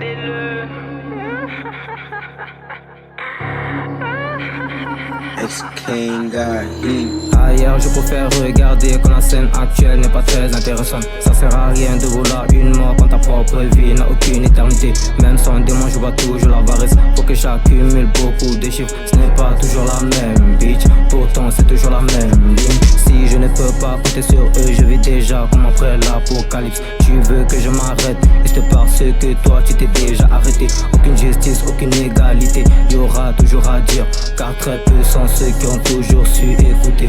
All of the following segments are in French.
regardez-le. Ex-King got heat. Ailleurs je préfère regarder quand la scène actuelle n'est pas très intéressante. Ça sert à rien de vouloir une mort quand ta propre vie n'a aucune éternité. Même sans démon je vois toujours l'avarice. Faut que j'accumule beaucoup de chiffres. Ce n'est pas toujours la même bitch, pourtant c'est toujours la même ligne. Si je ne peux pas compter sur eux, je vis déjà comme après l'apocalypse. Tu veux que je m'arrête, et c'est parce que toi tu t'es déjà arrêté. Aucune justice, aucune égalité, y aura toujours à dire, car très peu sont ceux qui ont toujours su écouter.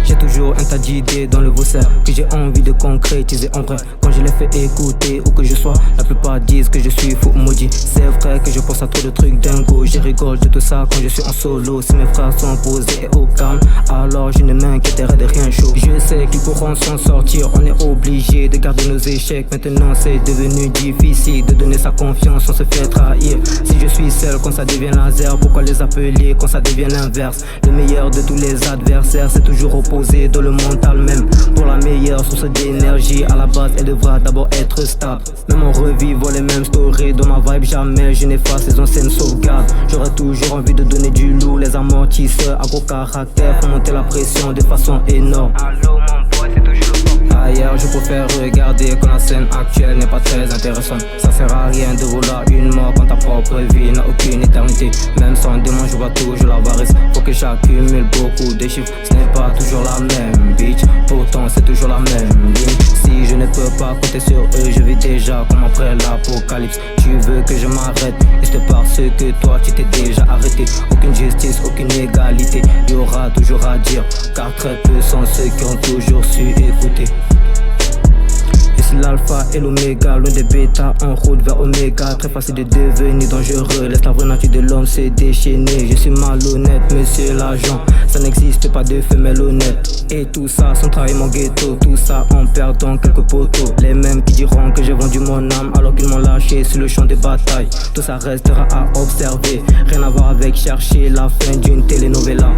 J'ai toujours un tas d'idées dans le vaussaire que j'ai envie de concrétiser en vrai. Quand je les fais écouter où que je sois, la plupart disent que je suis fou maudit. C'est vrai que je pense à trop de trucs dingo. Je rigole de tout ça quand je suis en solo. Si mes frères sont posés et au calme, alors je ne m'inquiéterai de rien chaud. Je sais qu'ils pourront s'en sortir. On est obligé de garder nos échecs. Maintenant c'est devenu difficile de donner sa confiance, on se fait trahir. Si je suis seul quand ça devient laser, pourquoi les appeler quand ça devient l'inverse? Le meilleur de tous les adversaires c'est toujours opposé dans le mental même. Pour la meilleure source d'énergie, à la base elle devra d'abord être stable. Même en revivant les mêmes stories, dans ma vibe jamais je n'efface les anciennes sauvegardes. J'aurais toujours envie de donner du lourd, les amortisseurs à gros caractère font monter la pression de façon énorme. Allô mon pote, c'est toujours le bon. Ailleurs je préfère regarder quand la scène actuelle n'est pas très intéressante. Ça sert à rien de vouloir une mort quand ta propre vie n'a aucune éternité. Même sans démon je vois toujours l'avarice. Faut que j'accumule beaucoup de chiffres. Ce n'est pas toujours la même bitch, pourtant c'est toujours la même ligne. Si je ne peux pas compter sur eux, je vis déjà comme après l'apocalypse. Tu veux que je m'arrête, et c'est parce que toi tu t'es déjà arrêté. Aucune justice, aucune égalité, y aura toujours à dire, car très peu sont ceux qui ont toujours su écouter. L'alpha et l'oméga, loin des bêtas en route vers oméga. Très facile de devenir dangereux, laisse la vraie nature de l'homme se déchaîner. Je suis malhonnête, monsieur l'agent, ça n'existe pas de femelle honnête. Et tout ça sans trahir mon ghetto, tout ça en perdant quelques poteaux. Les mêmes qui diront que j'ai vendu mon âme alors qu'ils m'ont lâché sur le champ de bataille. Tout ça restera à observer, rien à voir avec chercher la fin d'une telenovela.